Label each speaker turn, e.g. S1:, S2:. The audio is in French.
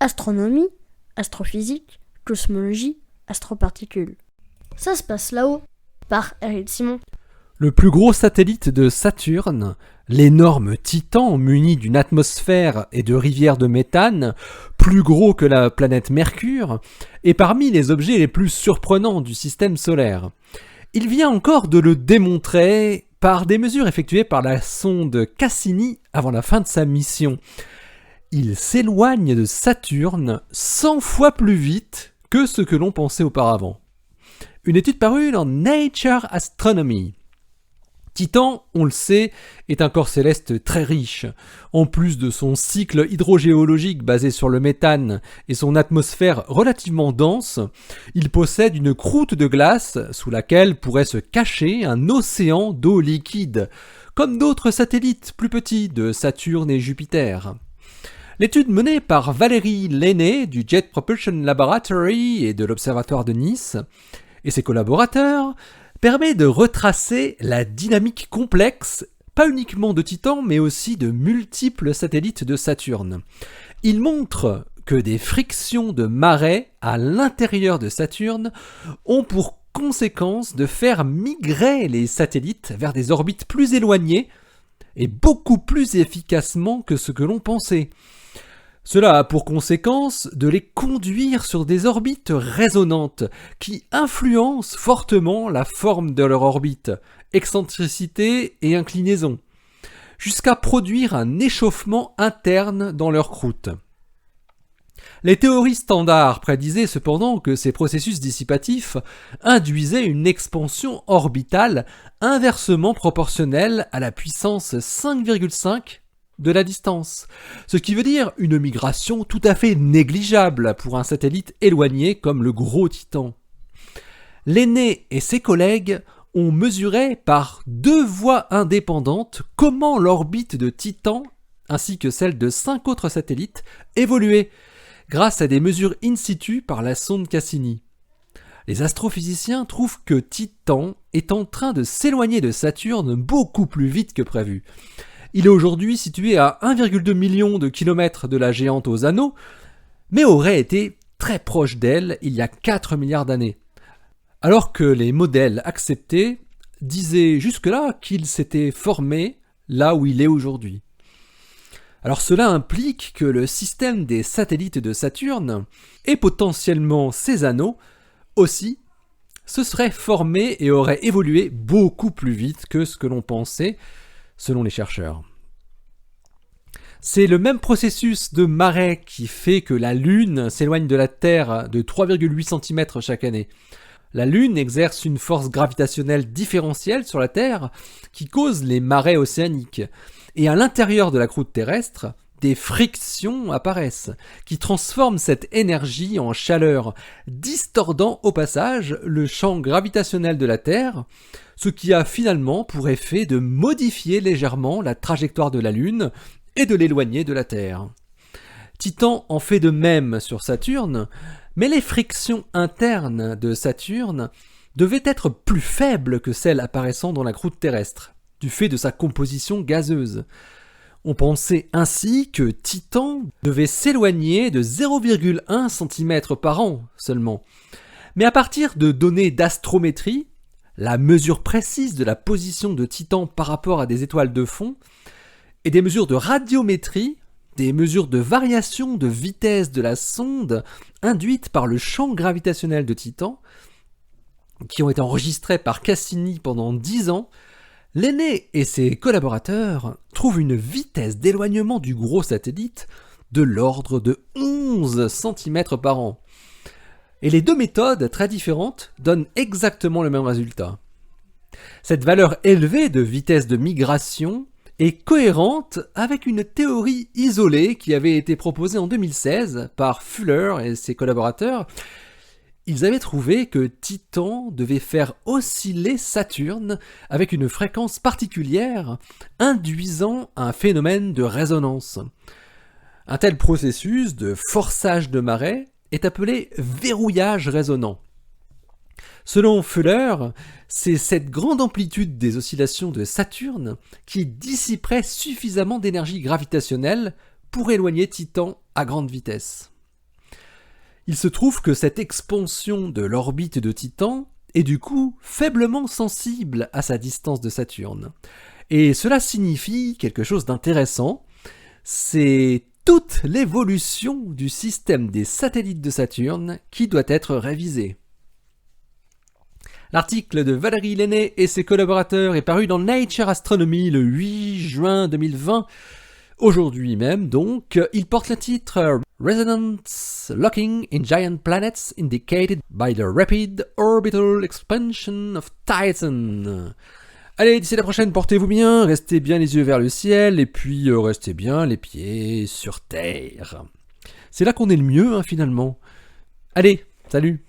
S1: astronomie, astrophysique, cosmologie, astroparticules. Ça se passe là-haut, par Eric Simon.
S2: Le plus gros satellite de Saturne, l'énorme Titan muni d'une atmosphère et de rivières de méthane, plus gros que la planète Mercure, est parmi les objets les plus surprenants du système solaire. Il vient encore de le démontrer par des mesures effectuées par la sonde Cassini avant la fin de sa mission. Il s'éloigne de Saturne 100 fois plus vite que ce que l'on pensait auparavant. Une étude parue dans Nature Astronomy. Titan, on le sait, est un corps céleste très riche. En plus de son cycle hydrogéologique basé sur le méthane et son atmosphère relativement dense, il possède une croûte de glace sous laquelle pourrait se cacher un océan d'eau liquide, comme d'autres satellites plus petits de Saturne et Jupiter. L'étude menée par Valérie Lenné du Jet Propulsion Laboratory et de l'Observatoire de Nice et ses collaborateurs permet de retracer la dynamique complexe, pas uniquement de Titan, mais aussi de multiples satellites de Saturne. Il montre que des frictions de marée à l'intérieur de Saturne ont pour conséquence de faire migrer les satellites vers des orbites plus éloignées et beaucoup plus efficacement que ce que l'on pensait. Cela a pour conséquence de les conduire sur des orbites résonantes qui influencent fortement la forme de leur orbite, excentricité et inclinaison, jusqu'à produire un échauffement interne dans leur croûte. Les théories standards prédisaient cependant que ces processus dissipatifs induisaient une expansion orbitale inversement proportionnelle à la puissance 5,5 de la distance, ce qui veut dire une migration tout à fait négligeable pour un satellite éloigné comme le gros Titan. Lenné et ses collègues ont mesuré par 2 voies indépendantes comment l'orbite de Titan, ainsi que celle de 5 autres satellites, évoluait grâce à des mesures in situ par la sonde Cassini. Les astrophysiciens trouvent que Titan est en train de s'éloigner de Saturne beaucoup plus vite que prévu. Il est aujourd'hui situé à 1,2 million de kilomètres de la géante aux anneaux, mais aurait été très proche d'elle il y a 4 milliards d'années. Alors que les modèles acceptés disaient jusque-là qu'il s'était formé là où il est aujourd'hui. Alors cela implique que le système des satellites de Saturne, et potentiellement ses anneaux, aussi, se serait formé et aurait évolué beaucoup plus vite que ce que l'on pensait, selon les chercheurs. C'est le même processus de marée qui fait que la Lune s'éloigne de la Terre de 3,8 cm chaque année. La Lune exerce une force gravitationnelle différentielle sur la Terre qui cause les marées océaniques. Et à l'intérieur de la croûte terrestre, des frictions apparaissent, qui transforment cette énergie en chaleur, distordant au passage le champ gravitationnel de la Terre, ce qui a finalement pour effet de modifier légèrement la trajectoire de la Lune et de l'éloigner de la Terre. Titan en fait de même sur Saturne, mais les frictions internes de Saturne devaient être plus faibles que celles apparaissant dans la croûte terrestre, du fait de sa composition gazeuse. On pensait ainsi que Titan devait s'éloigner de 0,1 cm par an seulement. Mais à partir de données d'astrométrie, la mesure précise de la position de Titan par rapport à des étoiles de fond, et des mesures de radiométrie, des mesures de variation de vitesse de la sonde induites par le champ gravitationnel de Titan, qui ont été enregistrées par Cassini pendant 10 ans, Lenné et ses collaborateurs trouvent une vitesse d'éloignement du gros satellite de l'ordre de 11 cm par an. Et les deux méthodes très différentes donnent exactement le même résultat. Cette valeur élevée de vitesse de migration est cohérente avec une théorie isolée qui avait été proposée en 2016 par Fuller et ses collaborateurs. Ils avaient trouvé que Titan devait faire osciller Saturne avec une fréquence particulière, induisant un phénomène de résonance. Un tel processus de forçage de marée est appelé verrouillage résonant. Selon Fuller, c'est cette grande amplitude des oscillations de Saturne qui dissiperait suffisamment d'énergie gravitationnelle pour éloigner Titan à grande vitesse. Il se trouve que cette expansion de l'orbite de Titan est du coup faiblement sensible à sa distance de Saturne. Et cela signifie quelque chose d'intéressant, c'est toute l'évolution du système des satellites de Saturne qui doit être révisée. L'article de Valérie Lenné et ses collaborateurs est paru dans Nature Astronomy le 8 juin 2020. Aujourd'hui même, donc, il porte le titre Resonance Locking in Giant Planets Indicated by the Rapid Orbital Expansion of Titan. Allez, d'ici la prochaine, portez-vous bien, restez bien les yeux vers le ciel, et puis restez bien les pieds sur terre. C'est là qu'on est le mieux, finalement. Allez, salut!